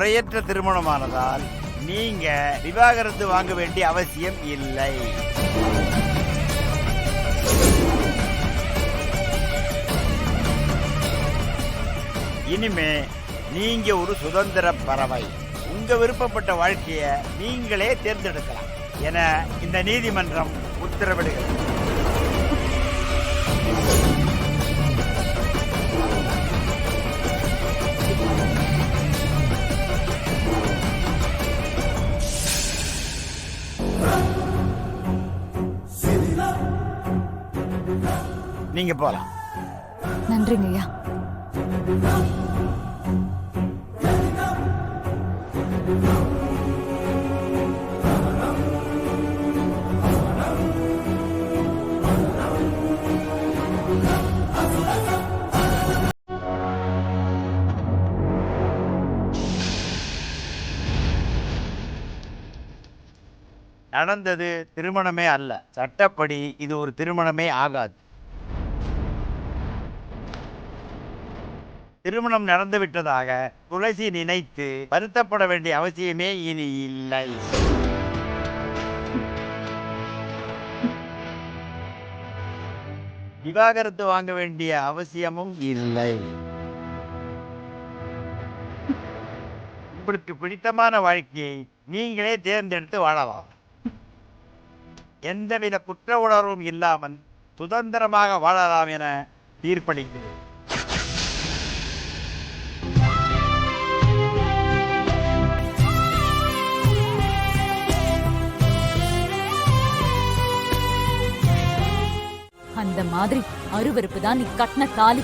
முறையற்ற திருமணமானதால் நீங்க விவாகரத்து வாங்க வேண்டிய அவசியம் இல்லை. இனிமே நீங்க ஒரு சுதந்திர பறவை. உங்க விருப்பப்பட்ட வாழ்க்கைய நீங்களே தேர்ந்தெடுக்கலாம் என இந்த நீதிமன்றம் உத்தரவிடுகிறது. நீங்க போலாம். நன்றிங்க ஐயா. நடந்தது திருமணமே அல்ல. சட்டப்படி இது ஒரு திருமணமே ஆகாது. திருமணம் நடந்து விட்டதாக துளசி நினைத்து வருத்தப்பட வேண்டிய அவசியமே இனி இல்லை. விவாகரத்து வாங்க வேண்டிய அவசியமும் இல்லை. உங்களுக்கு பிடித்தமான வாழ்க்கையை நீங்களே தேர்ந்தெடுத்து வாழலாம். எந்தவித குற்ற உணர்வும் இல்லாமல் சுதந்திரமாக வாழலாம் என தீர்ப்பளிக்கிறது. அந்த மாதிரி அருவருப்பு தான் நீ கட்டின தாலி.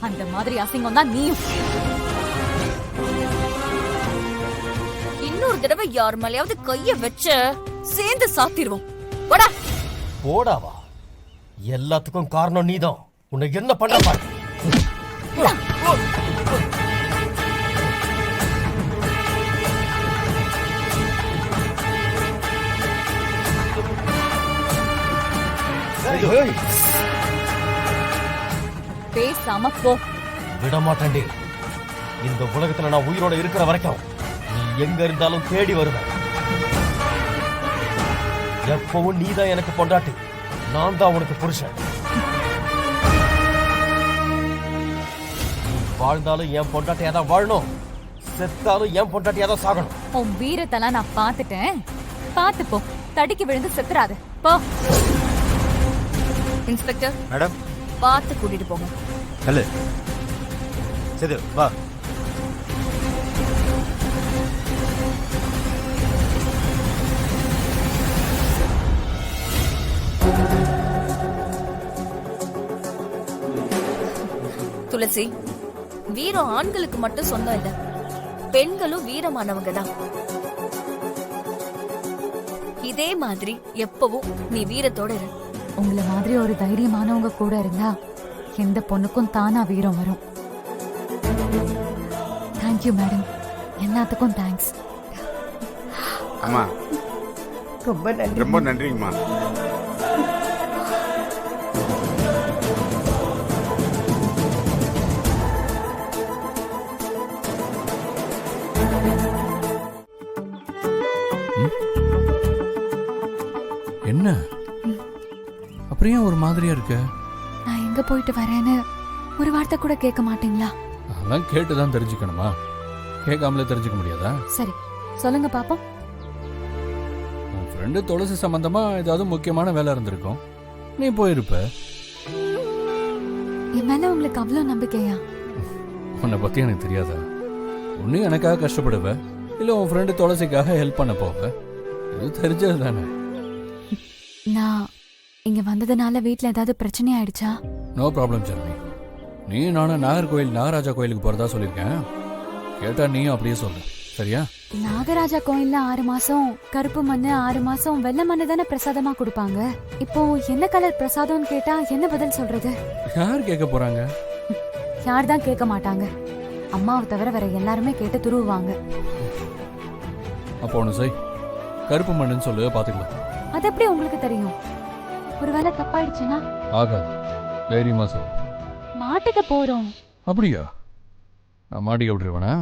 அந்த மாதிரி அசிங்கம் தான் நீயும். இன்னொரு தடவை யார் மேலயாவது கைய வச்ச சேர்ந்து சாத்திடுவோம். போடா. போடாவா? எல்லாத்துக்கும் காரணம் நீதான். உன்னை என்ன பண்ண பாரு. பேசாம போ. விட மாட்டேன்டி. இந்த உலகத்துல நான் உயிரோட இருக்கிற வரைக்கும் நீ எங்க இருந்தாலும் தேடி வருவேன். எப்பவும் நீதான் எனக்கு பொண்டாட்டி, நான் தான் உனக்கு புருஷன். வாழ்ந்தாலும் என் பொண்டாட்டியா தான் வாழணும், செத்தாலும் என் பொண்டாட்டியா தான் சாகணும். உன் வீரத்தெல்லாம் நான் பாத்துட்டேன். பாத்து போ. தடிக்கு விழுந்து செத்துறாது. போ. இன்ஸ்பெக்டர் மேடம், பார்த்து கூட்டிட்டு போங்க. ஹலோ சரி வா. துளசி, வீரம் ஆண்களுக்கு மட்டும் சொந்தம் இல்ல, பெண்களும் வீரமானவங்க தான். இதே மாதிரி எப்பவும் நீ வீரத்தோட இரு. உங்களை மாதிரி ஒரு தைரியமானவங்க கூட இருந்தா எந்த பொண்ணுக்கும் தானா வீரம் வரும். Thank you madam. எல்லாத்துக்கும் தேங்க்ஸ். அம்மா ரொம்ப நன்றி. ரொம்ப நன்றிங்கம்மா. என்ன அப்படியே ஒரு மாதிரியா இருக்க? நான் எங்க போயிட்டு வரேன்னு ஒரு வார்த்தை கூட கேட்க மாட்டீங்களா? அதெல்லாம் கேட்டுதான் தெரிஞ்சுக்கணுமா? கேட்காமலே தெரிஞ்சுக்க முடியாதா? சரி சொல்லுங்க பாப்போம். உன் ஃப்ரெண்டு துளசி சம்பந்தமா ஏதாவது முக்கியமான வேலை இருந்திருக்கும், நீ போயிருப்ப. என் மேல உங்களுக்கு அவ்வளவு நம்பிக்கையா? உன்னை பத்தி எனக்கு தெரியாதா? ஒன்னும் எனக்காக கஷ்டப்படுவ, இல்ல உன் ஃப்ரெண்டு துளசிக்காக ஹெல்ப் பண்ண போவ. இது தெரிஞ்சது தானே. நான் இங்க வந்ததுனால வீட்ல ஏதாவது பிரச்சனை ஆயிடுச்சா? No problem Jeremy. நீ நானும் நாகர்கோயில் நாகராஜா கோயிலுக்கு போறதா சொல்லியிருக்கேன். கேட்டா நீயும் அப்படியே சொல்லு, சரியா? நாகராஜா கோயில்ல 6 மாசம் கருப்பு மண்ணு, 6 மாசம் வெள்ளை மண்ணு தானே பிரசாதமா கொடுப்பாங்க. இப்போ என்ன கலர் பிரசாதம்னு கேட்டா என்ன பதில் சொல்றது? யார் கேட்க போறாங்க? யார் தான் கேட்க மாட்டாங்க. அம்மாவை தவிர வேற எல்லாருமே கேட்டு துருவுவாங்க. அப்போ ஒன்று செய், கருப்பு மண்ணுன்னு சொல்லு, பாத்துக்கலாம். அது எப்படி உங்களுக்கு தெரியும்? ஒருவேளை தப்பாயிடுச்சுன்னா? ஆகாது, தைரியமா சொல்லு. மாட்டுக்க போறோம். அப்படியா? நான் மாட்டிக்க விட்டுருவேனா?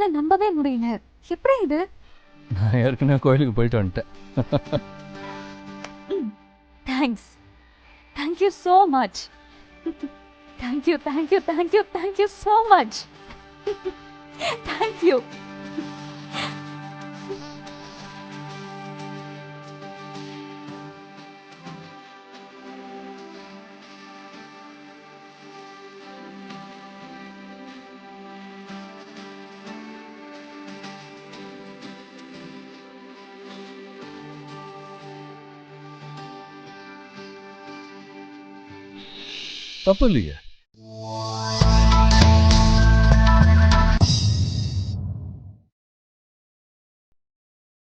என்னால நம்பவே முடியல. எப்படி இது? நான் ஏற்கனவே கோயிலுக்கு போயிட்டு வந்துட்டேன். Thanks. Thank you so much. Thank you thank you thank you thank you so much. Thank you. தப்பு இல்லையே.